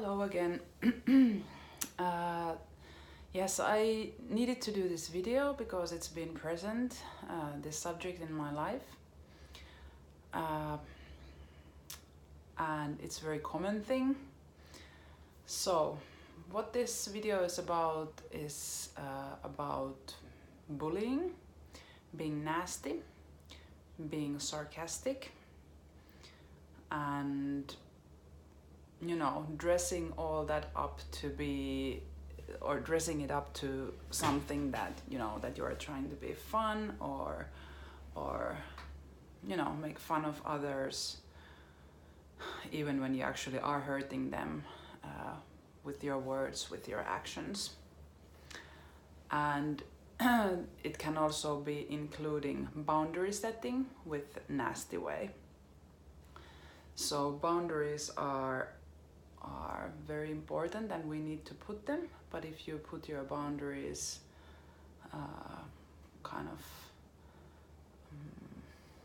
Hello again. Yes, I needed to do this video because it's been present, this subject in my life. And it's a very common thing. So, what this video is about bullying, being nasty, being sarcastic, and dressing all that up to be, or dressing it up to something that that you are trying to be fun or make fun of others, even when you actually are hurting them with your words, with your actions. And it can also be including boundary setting with nasty way. So boundaries are very important and we need to put them, but if you put your boundaries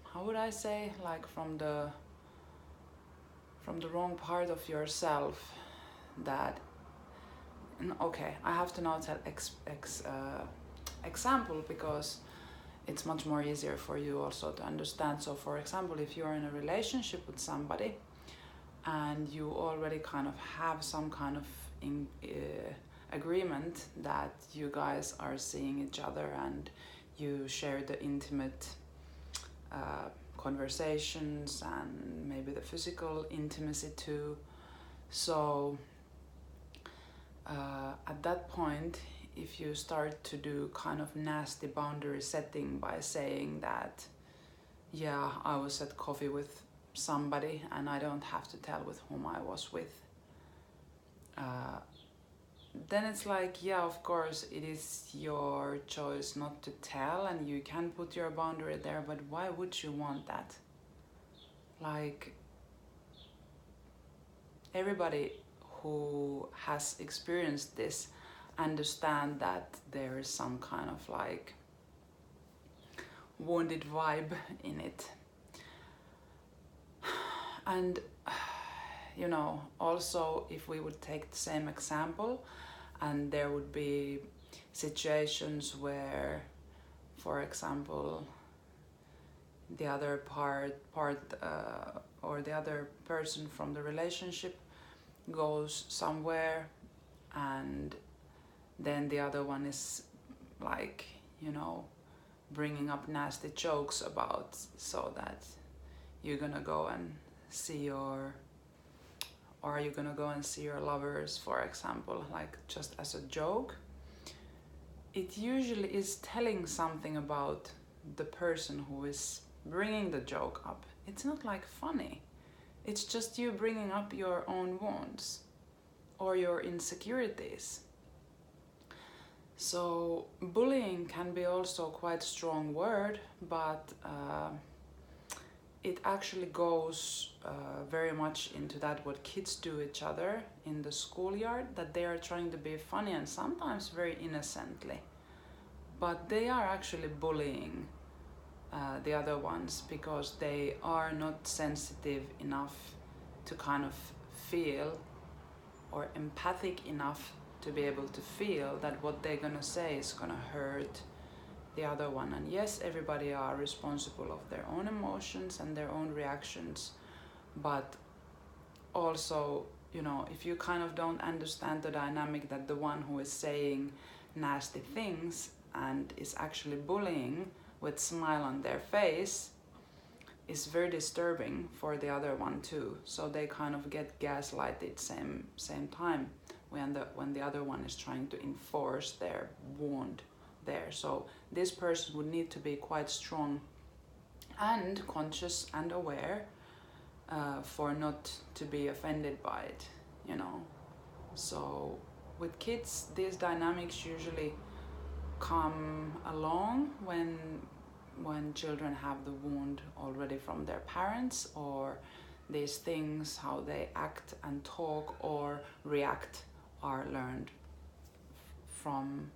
how would I say, like from the wrong part of yourself, that okay, I have to now tell example because it's much more easier for you also to understand. So for example, if you're in a relationship with somebody and you already kind of have some kind of agreement that you guys are seeing each other and you share the intimate conversations and maybe the physical intimacy too. So at that point, if you start to do kind of nasty boundary setting by saying that, yeah, I was at coffee with somebody and I don't have to tell with whom I was with, then it's like, yeah, of course it is your choice not to tell and you can put your boundary there, but why would you want that? Like, everybody who has experienced this understand that there is some kind of like wounded vibe in it. And also if we would take the same example and there would be situations where, for example, the other part or the other person from the relationship goes somewhere and then the other one is like, bringing up nasty jokes about, so that you're gonna go and see your lovers, for example, like just as a joke. It usually is telling something about the person who is bringing the joke up. It's not like funny. It's just you bringing up your own wounds or your insecurities. So bullying can be also quite a strong word, but it actually goes very much into that what kids do each other in the schoolyard, that they are trying to be funny and sometimes very innocently, but they are actually bullying the other ones because they are not sensitive enough to kind of feel, or empathic enough to be able to feel that what they're gonna say is gonna hurt the other one. And yes, everybody are responsible of their own emotions and their own reactions, but also, if you kind of don't understand the dynamic that the one who is saying nasty things and is actually bullying with smile on their face is very disturbing for the other one too. So they kind of get gaslighted same time when the other one is trying to enforce their wound there. So this person would need to be quite strong and conscious and aware for not to be offended by it, So with kids, these dynamics usually come along when children have the wound already from their parents, or these things, how they act and talk or react, are learned from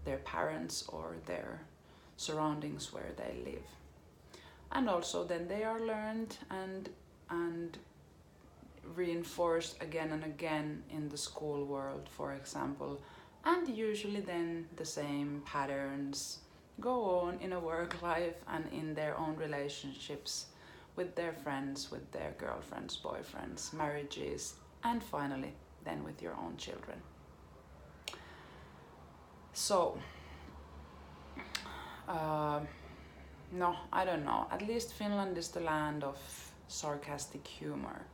their parents or their surroundings where they live. And also then they are learned and reinforced again and again in the school world, for example, and usually then the same patterns go on in a work life and in their own relationships with their friends, with their girlfriends, boyfriends, marriages, and finally then with your own children. So, no, I don't know. At least Finland is the land of sarcastic humor.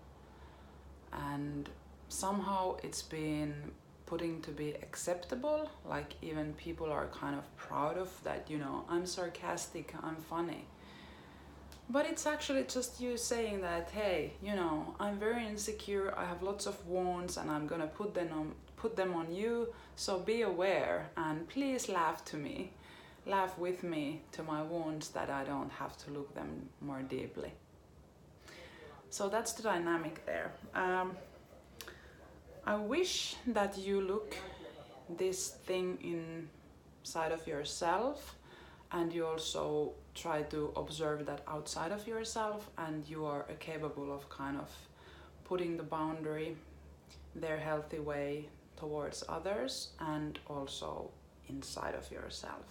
And somehow it's been putting to be acceptable, like even people are kind of proud of that, you know, I'm sarcastic, I'm funny. But it's actually just you saying that, hey, you know, I'm very insecure, I have lots of wounds and I'm gonna put them on you, so be aware and please laugh with me to my wounds, that I don't have to look them more deeply. So that's the dynamic there. I wish that you look this thing inside of yourself, and you also try to observe that outside of yourself, and you are capable of kind of putting the boundary their healthy way towards others and also inside of yourself.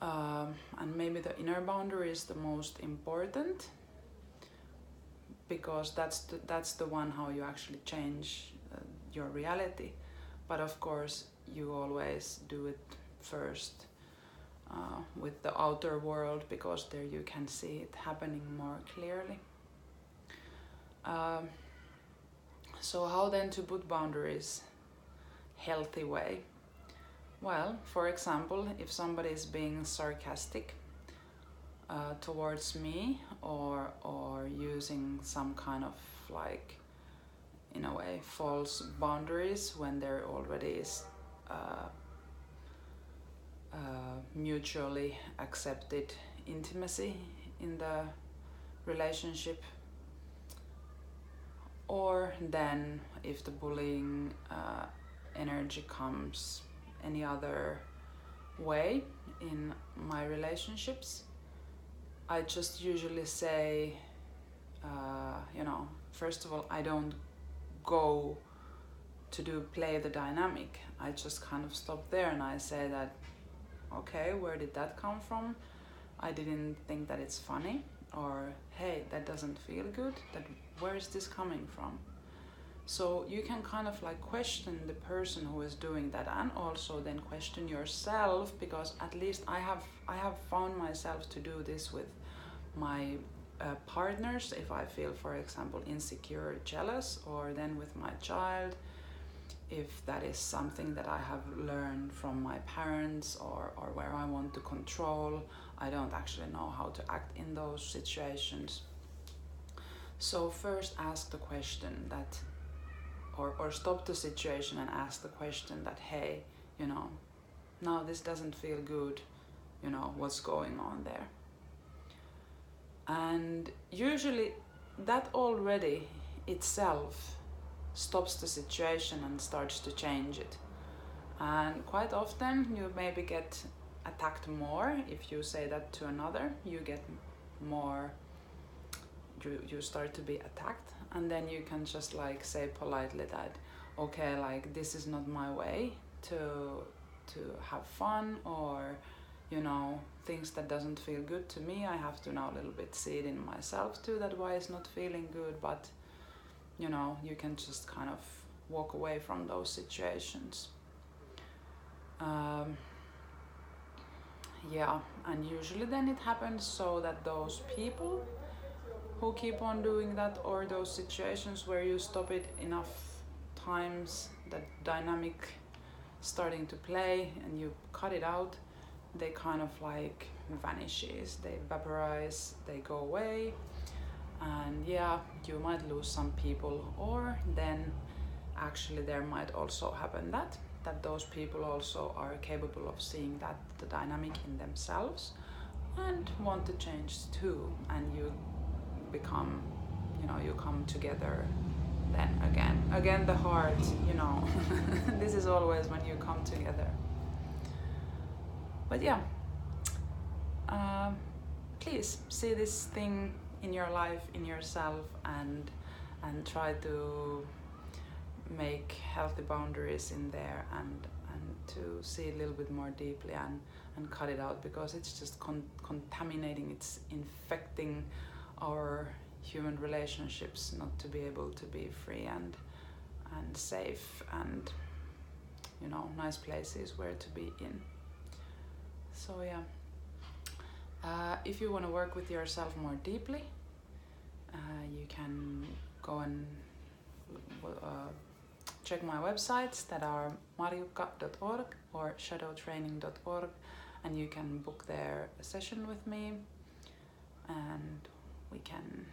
And maybe the inner boundary is the most important, because that's the one how you actually change your reality. But of course you always do it first with the outer world, because there you can see it happening more clearly. So how then to put boundaries healthy way? Well, for example, if somebody is being sarcastic towards me, or using some kind of, like, in a way, false boundaries when there already is mutually accepted intimacy in the relationship, or then if the bullying energy comes any other way in my relationships, I just usually say, you know, first of all, I don't go to play the dynamic. I just kind of stop there and I say that, okay, where did that come from? I didn't think that it's funny, or hey, that doesn't feel good. Where is this coming from? So you can kind of like question the person who is doing that, and also then question yourself, because at least I have found myself to do this with my partners, if I feel, for example, insecure or jealous, or then with my child, if that is something that I have learned from my parents, or where I want to control, I don't actually know how to act in those situations. So first ask the question that, or stop the situation and ask the question that, hey, you know, now this doesn't feel good, you know, what's going on there? And usually that already itself stops the situation and starts to change it. And quite often you maybe get attacked more if you say that to another. You get more, you start to be attacked, and then you can just like say politely that, okay, like this is not my way to have fun, or, you know, things that doesn't feel good to me, I have to now a little bit see it in myself too, that why it's not feeling good. But, you know, you can just kind of walk away from those situations. Yeah, and usually then it happens so that those people who keep on doing that, or those situations where you stop it enough times, that dynamic starting to play and you cut it out, they kind of like vanishes, they vaporize, they go away. And yeah, you might lose some people, or then actually there might also happen that those people also are capable of seeing that the dynamic in themselves and want to change too, and you become, you know, you come together then again the heart, you know. This is always when you come together. But yeah, please see this thing in your life, in yourself, and try to make healthy boundaries in there, and to see a little bit more deeply, and cut it out, because it's just contaminating, it's infecting our human relationships not to be able to be free and safe and, you know, nice places where to be in. So yeah, if you want to work with yourself more deeply, you can go and check my websites that are marjukka.org or shadowtraining.org, and you can book there a session with me, and we can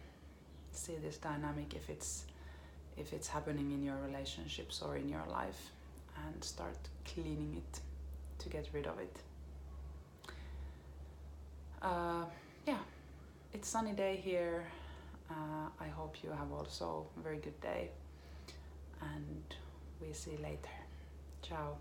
see this dynamic if it's happening in your relationships or in your life, and start cleaning it to get rid of it. Yeah, it's sunny day here. I hope you have also a very good day, and we see you later. Ciao.